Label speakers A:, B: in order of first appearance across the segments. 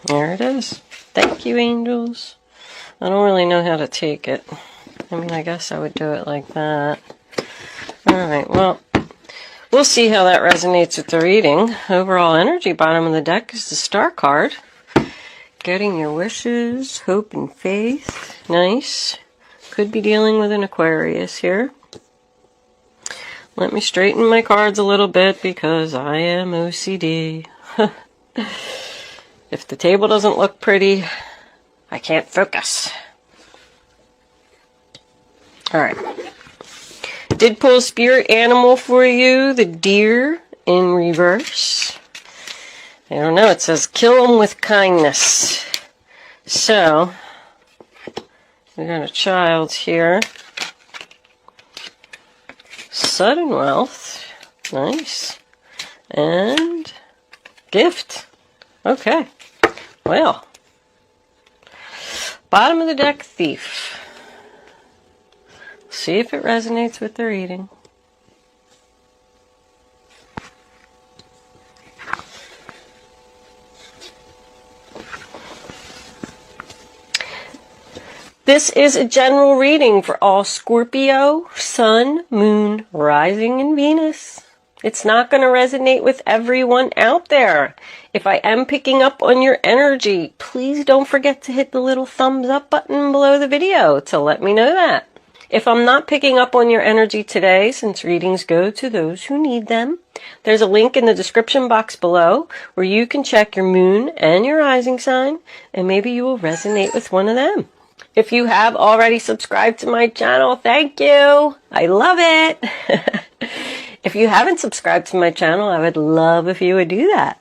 A: There it is. Thank you, angels. I don't really know how to take it. I mean, I guess I would do it like that. Alright, well, we'll see how that resonates with the reading. Overall energy, bottom of the deck is the Star card. Getting your wishes, hope and faith. Nice. Could be dealing with an Aquarius here. Let me straighten my cards a little bit because I am OCD. If the table doesn't look pretty, I can't focus. Alright. Did pull a spirit animal for you, the deer in reverse. I don't know, it says kill them with kindness. So, we got a child here. Sudden wealth. Nice. And gift. Okay. Well. Bottom of the deck, thief. See if it resonates with the reading. This is a general reading for all Scorpio, Sun, Moon, Rising, and Venus. It's not going to resonate with everyone out there. If I am picking up on your energy, please don't forget to hit the little thumbs up button below the video to let me know that. If I'm not picking up on your energy today, since readings go to those who need them, there's a link in the description box below where you can check your moon and your rising sign, and maybe you will resonate with one of them. If you have already subscribed to my channel, thank you. I love it. If you haven't subscribed to my channel, I would love if you would do that.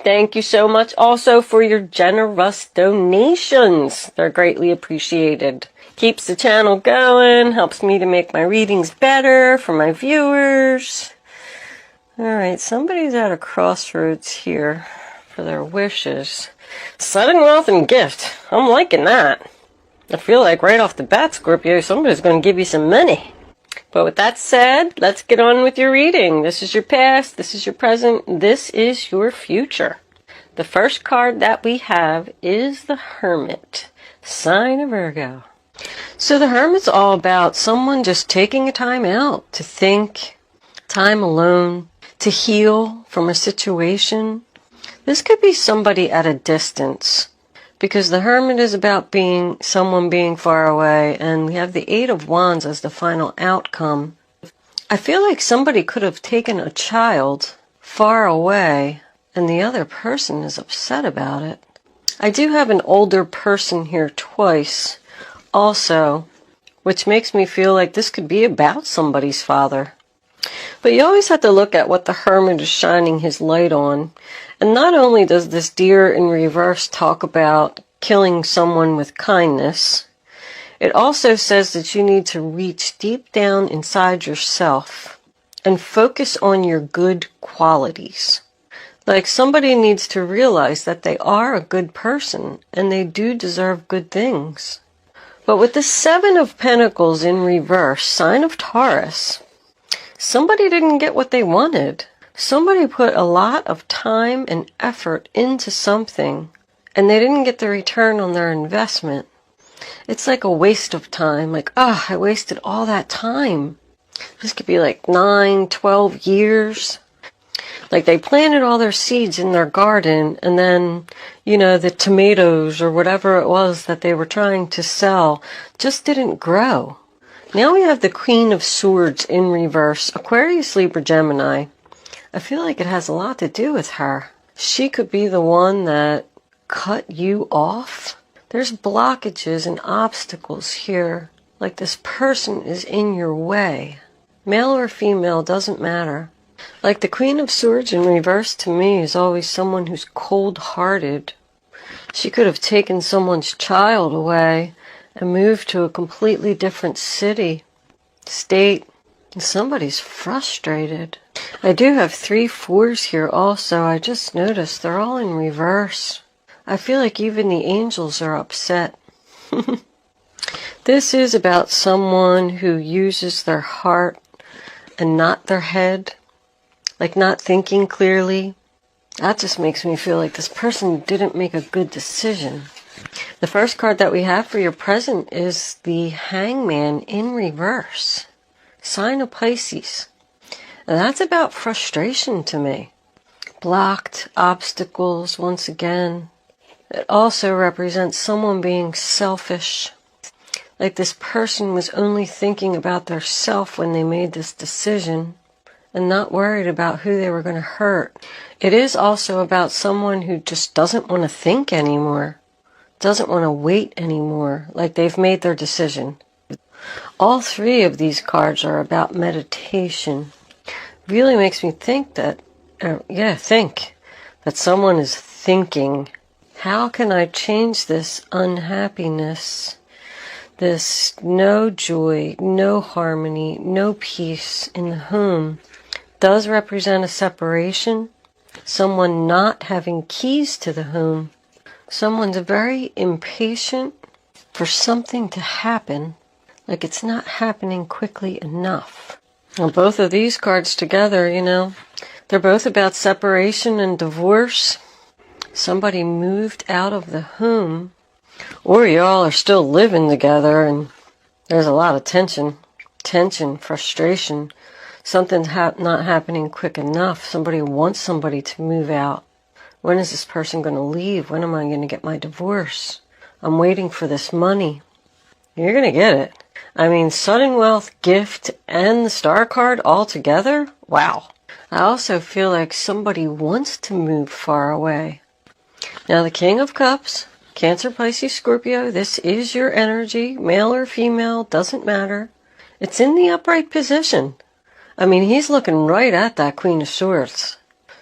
A: Thank you so much also for your generous donations. They're greatly appreciated. Keeps the channel going, helps me to make my readings better for my viewers. Alright, somebody's at a crossroads here for their wishes. Sudden wealth and gift. I'm liking that. I feel like right off the bat, Scorpio, somebody's going to give you some money. But with that said, let's get on with your reading. This is your past, this is your present, this is your future. The first card that we have is the Hermit, sign of Virgo. So the Hermit's all about someone just taking a time out to think, time alone, to heal from a situation. This could be somebody at a distance, because the Hermit is about someone being far away, and we have the Eight of Wands as the final outcome. I feel like somebody could have taken a child far away, and the other person is upset about it. I do have an older person here twice, also, which makes me feel like this could be about somebody's father. But you always have to look at what the Hermit is shining his light on. And not only does this deer in reverse talk about killing someone with kindness, it also says that you need to reach deep down inside yourself and focus on your good qualities. Like somebody needs to realize that they are a good person and they do deserve good things. But with the Seven of Pentacles in reverse, sign of Taurus, somebody didn't get what they wanted. Somebody put a lot of time and effort into something, and they didn't get the return on their investment. It's like a waste of time. Like, I wasted all that time. This could be like 9, 12 years. Like they planted all their seeds in their garden, and then, the tomatoes or whatever it was that they were trying to sell just didn't grow. Now we have the Queen of Swords in reverse, Aquarius, Libra, Gemini. I feel like it has a lot to do with her. She could be the one that cut you off. There's blockages and obstacles here. Like this person is in your way. Male or female, doesn't matter. Like the Queen of Swords in reverse to me is always someone who's cold-hearted. She could have taken someone's child away and moved to a completely different city, state, and somebody's frustrated. I do have 3 4s here also. I just noticed they're all in reverse. I feel like even the angels are upset. This is about someone who uses their heart and not their head. Like not thinking clearly, That just makes me feel like this person didn't make a good decision. The first card that we have for your present is the Hangman in reverse. Sign of Pisces. And that's about frustration to me. Blocked obstacles once again. It also represents someone being selfish. Like this person was only thinking about their self when they made this decision and not worried about who they were going to hurt. It is also about someone who just doesn't want to think anymore, doesn't want to wait anymore, like they've made their decision. All three of these cards are about meditation. Really makes me think that, think that someone is thinking, how can I change this unhappiness, this no joy, no harmony, no peace in the home? Does represent a separation, someone not having keys to the home. Someone's very impatient for something to happen, like it's not happening quickly enough. Well, both of these cards together, they're both about separation and divorce. Somebody moved out of the home, or y'all are still living together and there's a lot of tension, frustration. Something's not happening quick enough. Somebody wants somebody to move out. When is this person going to leave? When am I going to get my divorce? I'm waiting for this money. You're going to get it. I mean, sudden wealth, gift, and the star card all together? Wow. I also feel like somebody wants to move far away. Now, the King of Cups, Cancer, Pisces, Scorpio, this is your energy, male or female, doesn't matter. It's in the upright position. I mean, he's looking right at that Queen of Swords.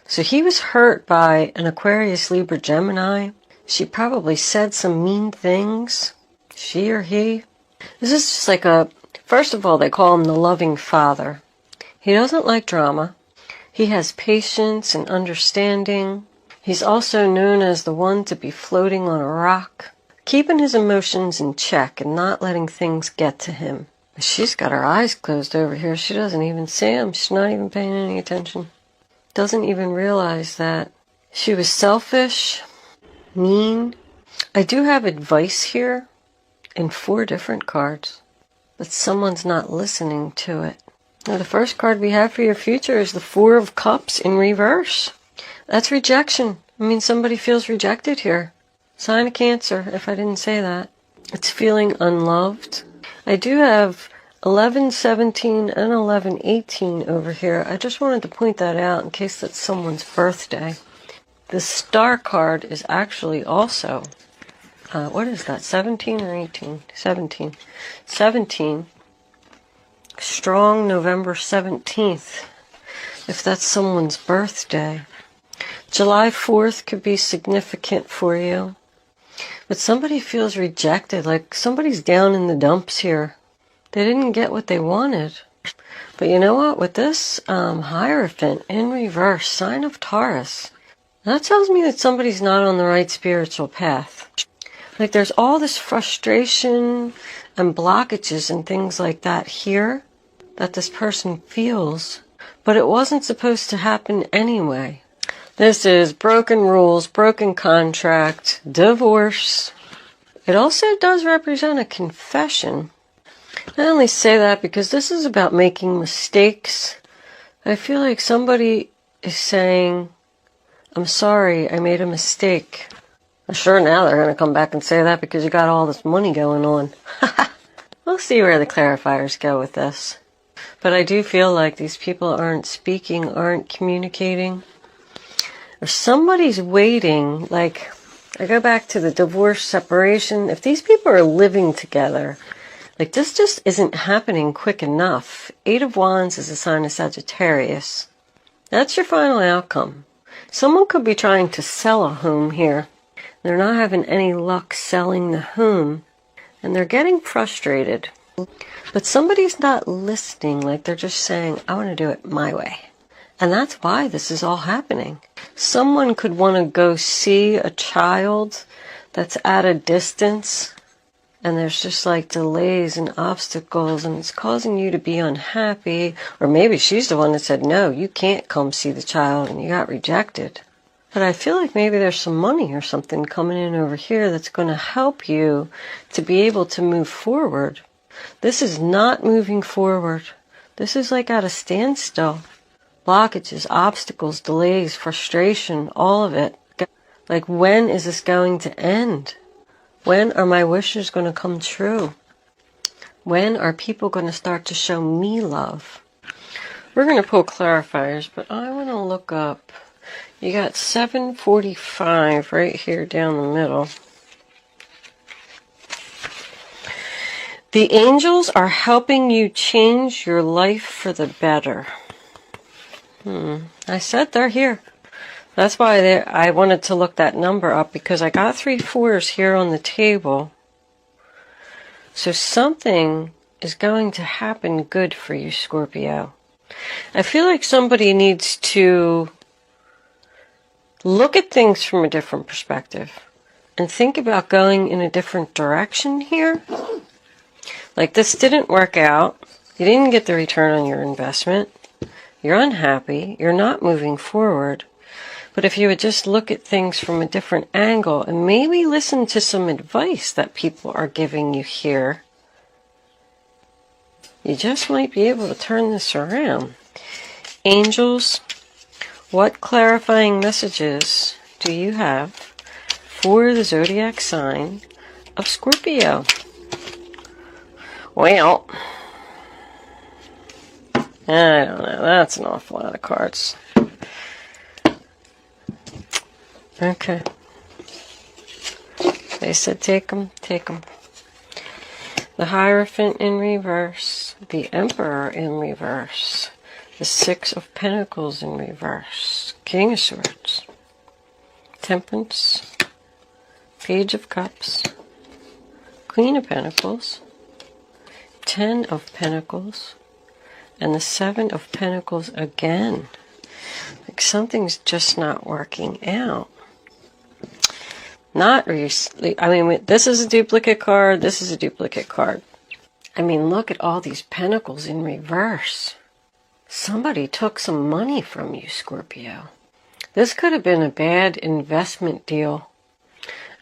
A: So he was hurt by an Aquarius, Libra, Gemini. She probably said some mean things. She or he. This is just like first of all, they call him the loving father. He doesn't like drama. He has patience and understanding. He's also known as the one to be floating on a rock, keeping his emotions in check and not letting things get to him. She's got her eyes closed over here. She doesn't even see him. She's not even paying any attention. Doesn't even realize that she was selfish, mean. I do have advice here in 4 different cards, but someone's not listening to it. Now, the first card we have for your future is the 4 of Cups in reverse. That's rejection. I mean, somebody feels rejected here. Sign of Cancer, if I didn't say that. It's feeling unloved. I do have 1117 and 1118 over here. I just wanted to point that out in case that's someone's birthday. The star card is actually also, what is that, 17 or 18? 17. 17. Strong November 17th, if that's someone's birthday. July 4th could be significant for you. But somebody feels rejected, like somebody's down in the dumps here. They didn't get what they wanted. But you know what? With this Hierophant in reverse, sign of Taurus, that tells me that somebody's not on the right spiritual path. Like there's all this frustration and blockages and things like that here that this person feels. But it wasn't supposed to happen anyway. This is broken rules, broken contract, divorce. It also does represent a confession. I only say that because this is about making mistakes. I feel like somebody is saying, I'm sorry, I made a mistake. Well, sure, now they're going to come back and say that because you got all this money going on. We'll see where the clarifiers go with this. But I do feel like these people aren't speaking, aren't communicating. Or somebody's waiting, like, I go back to the divorce, separation. If these people are living together, like this just isn't happening quick enough. 8 of Wands is a sign of Sagittarius. That's your final outcome. Someone could be trying to sell a home here. They're not having any luck selling the home, and they're getting frustrated. But somebody's not listening, like they're just saying, I want to do it my way. And that's why this is all happening. Someone could want to go see a child that's at a distance, and there's just like delays and obstacles, and it's causing you to be unhappy. Or maybe she's the one that said, no, you can't come see the child, and you got rejected. But I feel like maybe there's some money or something coming in over here that's going to help you to be able to move forward. This is not moving forward. This is like at a standstill. Blockages, obstacles, delays, frustration, all of it. Like, when is this going to end? When are my wishes going to come true? When are people going to start to show me love? We're going to pull clarifiers, but I want to look up. You got 745 right here down the middle. The angels are helping you change your life for the better. I said they're here. That's why I wanted to look that number up, because I got 3 4s here on the table. So something is going to happen good for you, Scorpio. I feel like somebody needs to look at things from a different perspective and think about going in a different direction here. Like, this didn't work out. You didn't get the return on your investment. You're unhappy. You're not moving forward. But if you would just look at things from a different angle and maybe listen to some advice that people are giving you here, you just might be able to turn this around. Angels, what clarifying messages do you have for the zodiac sign of Scorpio? Well, I don't know. That's an awful lot of cards. Okay. They said take them, take them. The Hierophant in reverse. The Emperor in reverse. The Six of Pentacles in reverse. King of Swords. Temperance. Page of Cups. Queen of Pentacles. 10 of Pentacles. And the 7 of Pentacles again. Like, something's just not working out. Not recently. I mean, this is a duplicate card. This is a duplicate card. I mean, look at all these pentacles in reverse. Somebody took some money from you, Scorpio. This could have been a bad investment deal.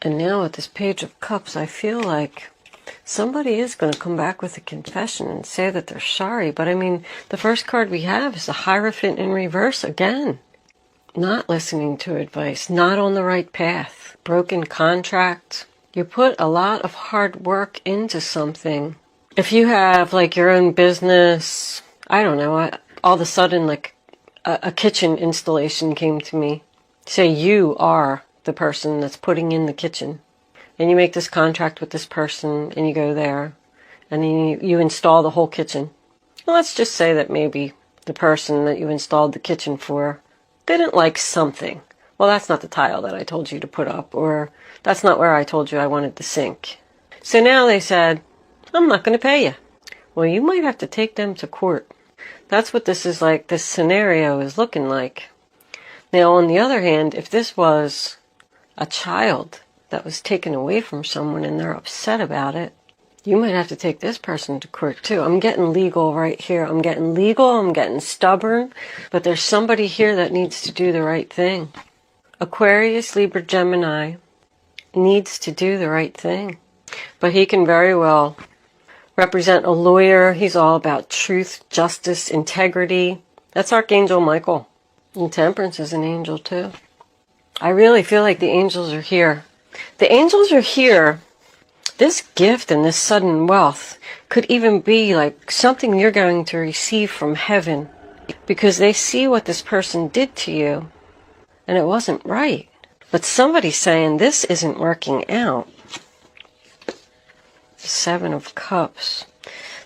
A: And now with this Page of Cups, I feel like somebody is going to come back with a confession and say that they're sorry. But I mean, the first card we have is the Hierophant in reverse again. Not listening to advice, not on the right path, broken contract. You put a lot of hard work into something. If you have like your own business, I don't know, all of a sudden like a kitchen installation came to me. Say you are the person that's putting in the kitchen. And you make this contract with this person and you go there and then you install the whole kitchen. Well, let's just say that maybe the person that you installed the kitchen for didn't like something. Well, that's not the tile that I told you to put up, or that's not where I told you I wanted the sink. So now they said, I'm not going to pay you. Well, you might have to take them to court. That's what this is like, this scenario is looking like. Now, on the other hand, if this was a child that was taken away from someone and they're upset about it, you might have to take this person to court too. I'm getting legal right here. I'm getting legal. I'm getting stubborn. But there's somebody here that needs to do the right thing. Aquarius, Libra, Gemini needs to do the right thing. But he can very well represent a lawyer. He's all about truth, justice, integrity. That's Archangel Michael. And Temperance is an angel too. I really feel like the angels are here. The angels are here. This gift and this sudden wealth could even be like something you're going to receive from heaven, because they see what this person did to you and it wasn't right. But somebody's saying this isn't working out. The 7 of Cups.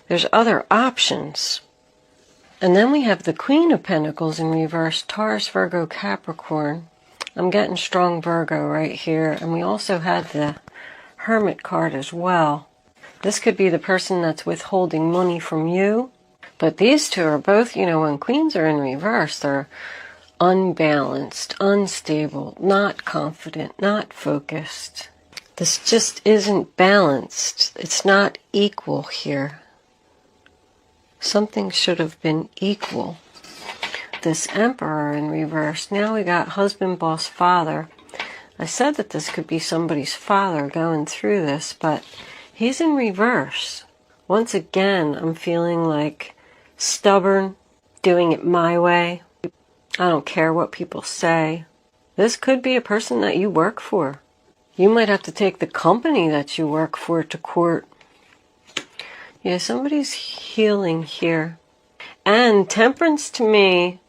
A: There's other options. And then we have the Queen of Pentacles in reverse, Taurus, Virgo, Capricorn. I'm getting strong Virgo right here. And we also had the Hermit card as well. This could be the person that's withholding money from you. But these two are both, you know, when queens are in reverse, they're unbalanced, unstable, not confident, not focused. This just isn't balanced. It's not equal here. Something should have been equal. this Emperor in reverse. Now we got husband, boss, father. I said that this could be somebody's father going through this, but he's in reverse. Once again, I'm feeling like stubborn, doing it my way. I don't care what people say. This could be a person that you work for. You might have to take the company that you work for to court. Yeah, somebody's healing here. And temperance to me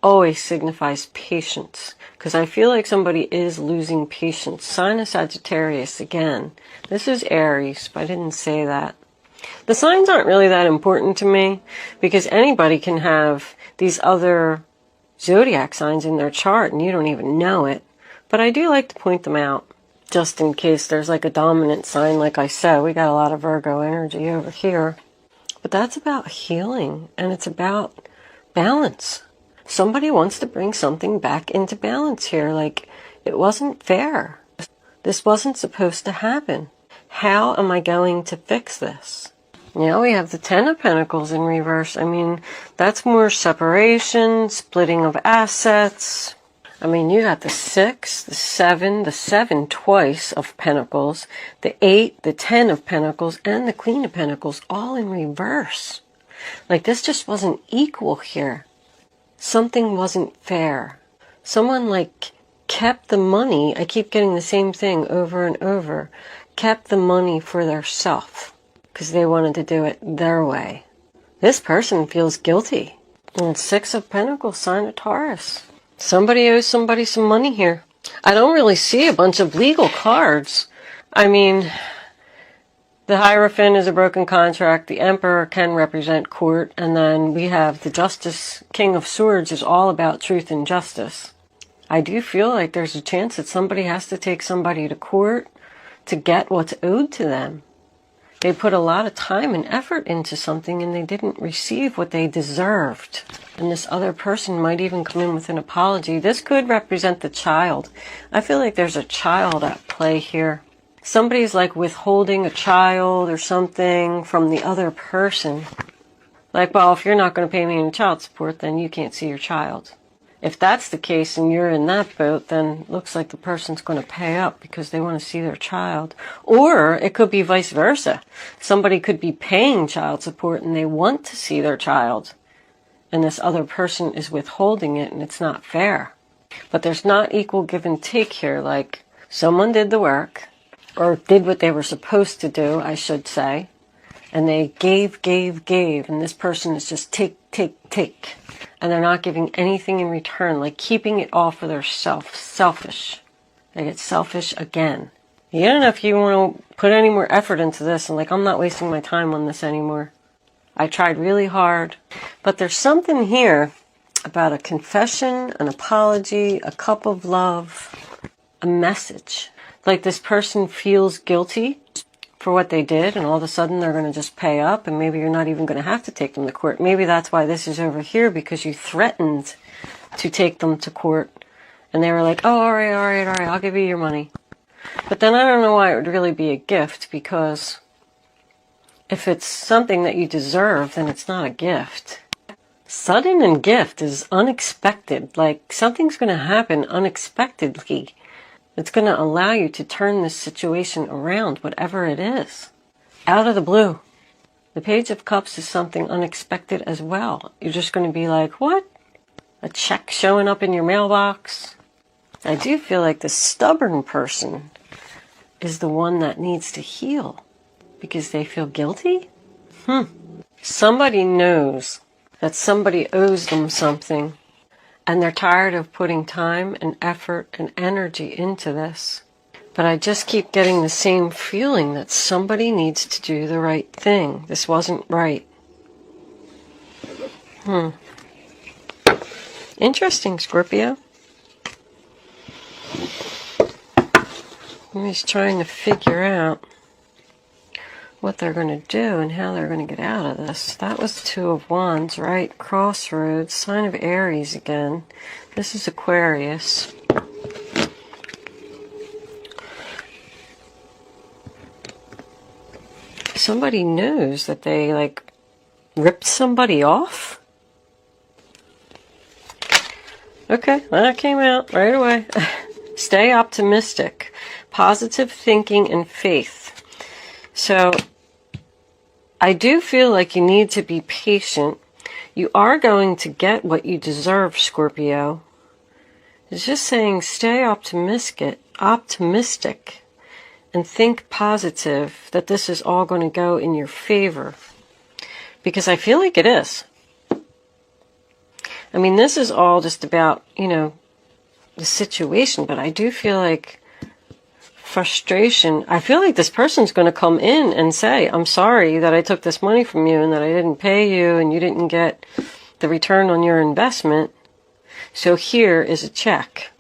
A: always signifies patience, because I feel like somebody is losing patience. Sign of Sagittarius again. This is Aries, but I didn't say that. The signs aren't really that important to me, because anybody can have these other zodiac signs in their chart and you don't even know it. But I do like to point them out, just in case there's like a dominant sign. Like I said, we got a lot of Virgo energy over here. But that's about healing, and it's about balance. Somebody wants to bring something back into balance here. Like, it wasn't fair. This wasn't supposed to happen. How am I going to fix this? Now we have the Ten of Pentacles in reverse. I mean, that's more separation, splitting of assets. I mean, you got the 6, the 7 twice of Pentacles, the 8, the 10 of Pentacles, and the Queen of Pentacles all in reverse. Like, this just wasn't equal here. Something wasn't fair. Someone, like, kept the money. I keep getting the same thing over and over. Kept the money for their self because they wanted to do it their way. This person feels guilty. And 6 of Pentacles, sign of Taurus. Somebody owes somebody some money here. I don't really see a bunch of legal cards. I mean, the Hierophant is a broken contract. The Emperor can represent court. And then we have the Justice. King of Swords is all about truth and justice. I do feel like there's a chance that somebody has to take somebody to court to get what's owed to them. They put a lot of time and effort into something and they didn't receive what they deserved. And this other person might even come in with an apology. This could represent the child. I feel like there's a child at play here. Somebody's like withholding a child or something from the other person. Like, well, if you're not going to pay me any child support, then you can't see your child. If that's the case and you're in that boat, then it looks like the person's going to pay up because they want to see their child. Or it could be vice versa. Somebody could be paying child support and they want to see their child. And this other person is withholding it and it's not fair. But there's not equal give and take here. Like, someone did the work, or did what they were supposed to do, I should say. And they gave. And this person is just take. And they're not giving anything in return, like keeping it all for their selfish. They get selfish again. You don't know if you want to put any more effort into this, and like, I'm not wasting my time on this anymore. I tried really hard. But there's something here about a confession, an apology, a cup of love, a message. Like, this person feels guilty for what they did, and all of a sudden they're going to just pay up, and maybe you're not even going to have to take them to court. Maybe that's why this is over here, because you threatened to take them to court, and they were like, oh, all right, I'll give you your money. But then I don't know why it would really be a gift, because if it's something that you deserve, then it's not a gift. Sudden and gift is unexpected. Like, something's going to happen unexpectedly. It's going to allow you to turn this situation around, whatever it is. Out of the blue. The Page of Cups is something unexpected as well. You're just going to be like, what? A check showing up in your mailbox? I do feel like the stubborn person is the one that needs to heal because they feel guilty? Somebody knows that somebody owes them something. And they're tired of putting time and effort and energy into this. But I just keep getting the same feeling that somebody needs to do the right thing. This wasn't right. Interesting, Scorpio. I'm just trying to figure out what they're going to do and how they're going to get out of this. That was 2 of Wands, right? Crossroads, sign of Aries again. This is Aquarius. Somebody knows that they, like, ripped somebody off. Okay, that came out right away. Stay optimistic. Positive thinking and faith. So, I do feel like you need to be patient. You are going to get what you deserve, Scorpio. It's just saying stay optimistic, and think positive that this is all going to go in your favor. Because I feel like it is. I mean, this is all just about, the situation, but I do feel like frustration. I feel like this person's going to come in and say, I'm sorry that I took this money from you and that I didn't pay you and you didn't get the return on your investment. So here is a check.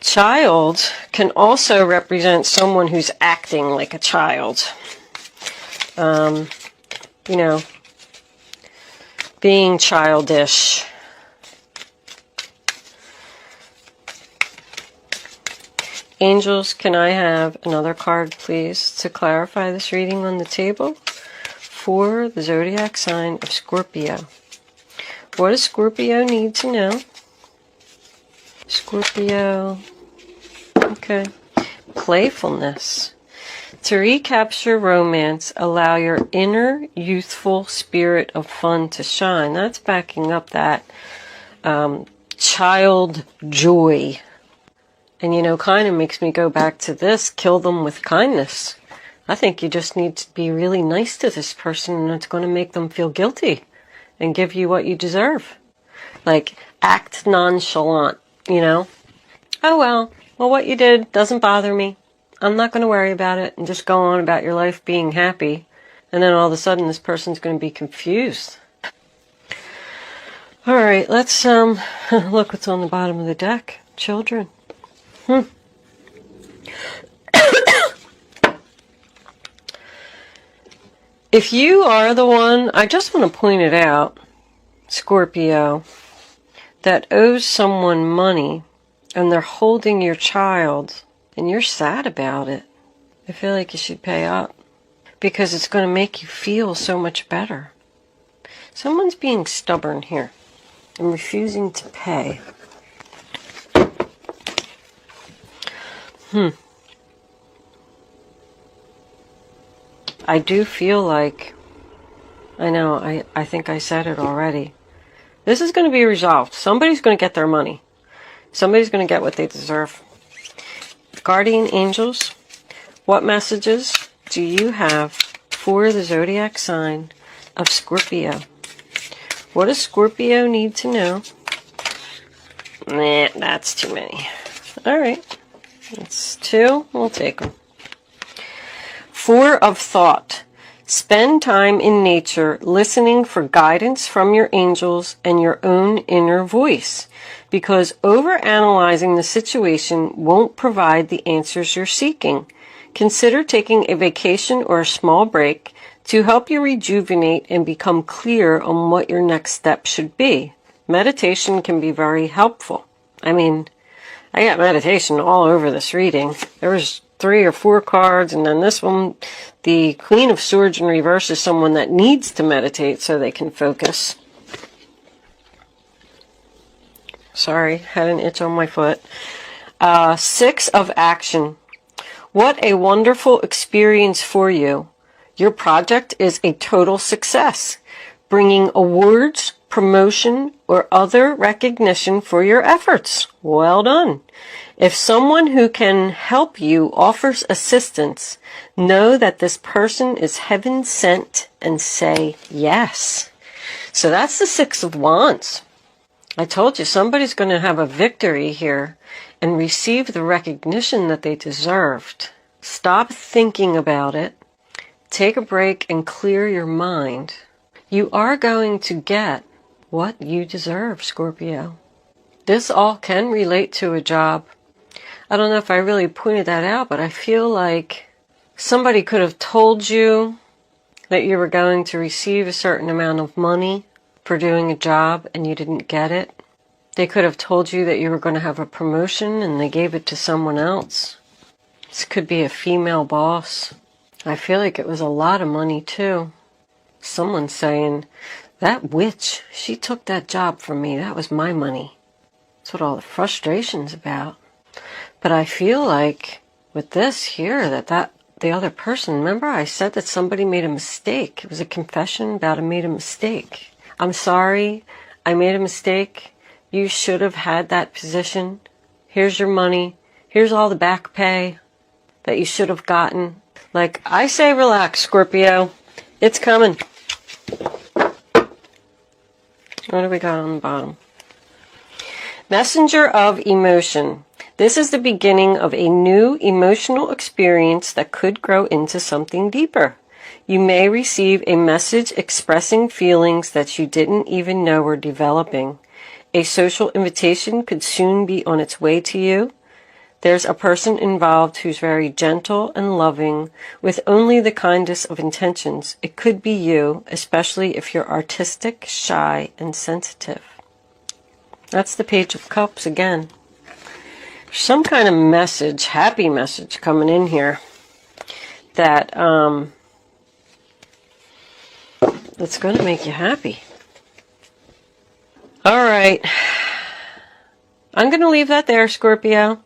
A: Child can also represent someone who's acting like a child. Being childish. Angels, can I have another card, please, to clarify this reading on the table for the zodiac sign of Scorpio? What does Scorpio need to know? Scorpio. Okay. Playfulness. To recapture romance, allow your inner youthful spirit of fun to shine. That's backing up that child joy. And, kind of makes me go back to this, kill them with kindness. I think you just need to be really nice to this person and it's going to make them feel guilty and give you what you deserve. Like, act nonchalant, Oh, well, what you did doesn't bother me. I'm not going to worry about it and just go on about your life being happy. And then all of a sudden this person's going to be confused. All right, let's look what's on the bottom of the deck. Children. If you are the one, I just want to point it out, Scorpio, that owes someone money and they're holding your child and you're sad about it, I feel like you should pay up because it's going to make you feel so much better. Someone's being stubborn here and refusing to pay. I do feel like, I think I said it already. This is going to be resolved. Somebody's going to get their money. Somebody's going to get what they deserve. Guardian angels, what messages do you have for the zodiac sign of Scorpio? What does Scorpio need to know? Nah, that's too many. All right. That's 2. We'll take them. 4 of thought. Spend time in nature listening for guidance from your angels and your own inner voice, because overanalyzing the situation won't provide the answers you're seeking. Consider taking a vacation or a small break to help you rejuvenate and become clear on what your next step should be. Meditation can be very helpful. I got meditation all over this reading. There was 3 or 4 cards, and then this one, the Queen of Swords in reverse, is someone that needs to meditate so they can focus. Sorry, had an itch on my foot. 6 of action. What a wonderful experience for you. Your project is a total success, bringing awards, promotion, or other recognition for your efforts. Well done. If someone who can help you offers assistance, know that this person is heaven sent and say yes. So that's the 6 of Wands. I told you somebody's going to have a victory here and receive the recognition that they deserved. Stop thinking about it. Take a break and clear your mind. You are going to get what you deserve, Scorpio. This all can relate to a job. I don't know if I really pointed that out, but I feel like somebody could have told you that you were going to receive a certain amount of money for doing a job and you didn't get it. They could have told you that you were going to have a promotion and they gave it to someone else. This could be a female boss. I feel like it was a lot of money too. Someone's saying That witch, she took that job from me. That was my money. That's what all the frustration's about. But I feel like with this here, that the other person, remember I said that somebody made a mistake. It was a confession about I made a mistake. I'm sorry, I made a mistake. You should have had that position. Here's your money. Here's all the back pay that you should have gotten. Like, I say relax, Scorpio. It's coming. What do we got on the bottom? Messenger of emotion. This is the beginning of a new emotional experience that could grow into something deeper. You may receive a message expressing feelings that you didn't even know were developing. A social invitation could soon be on its way to you. There's a person involved who's very gentle and loving, with only the kindest of intentions. It could be you, especially if you're artistic, shy, and sensitive. That's the Page of Cups again. Some kind of message, happy message coming in here that that's going to make you happy. All right. I'm going to leave that there, Scorpio.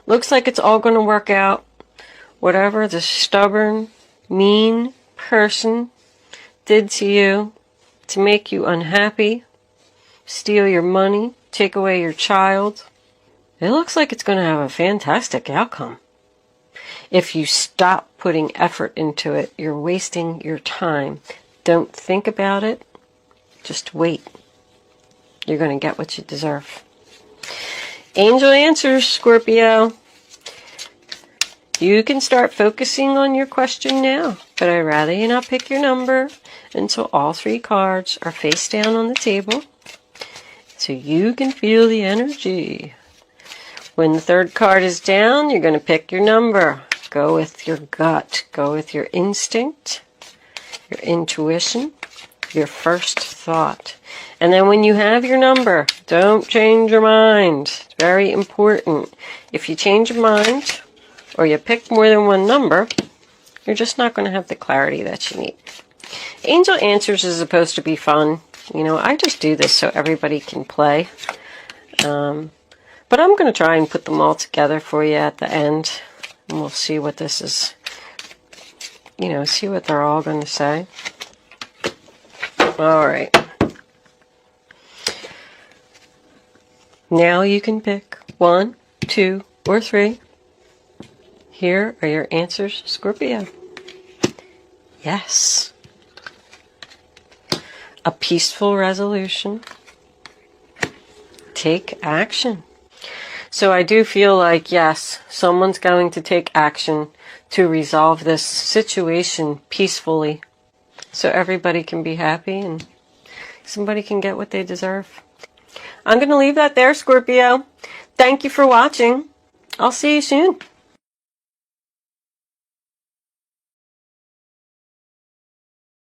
A: Looks like it's all going to work out. Whatever the stubborn, mean person did to you to make you unhappy, steal your money, take away your child, it looks like it's going to have a fantastic outcome. If you stop putting effort into it, you're wasting your time. Don't think about it. Just wait. You're going to get what you deserve. Angel answers, Scorpio. You can start focusing on your question now, but I'd rather you not pick your number until all 3 cards are face down on the table so you can feel the energy. When the 3rd card is down, you're going to pick your number. Go with your gut. Go with your instinct, your intuition, your first thought. And then when you have your number, don't change your mind. It's very important. If you change your mind or you pick more than one number, you're just not going to have the clarity that you need. Angel Answers is supposed to be fun. You know, I just do this so everybody can play. But I'm going to try and put them all together for you at the end. And we'll see what this is, you know, see what they're all going to say. All right. Now you can pick 1, 2, or 3. Here are your answers, Scorpio. Yes. A peaceful resolution. Take action. So I do feel like, yes, someone's going to take action to resolve this situation peacefully so everybody can be happy and somebody can get what they deserve. I'm going to leave that there, Scorpio. Thank you for watching. I'll see you soon.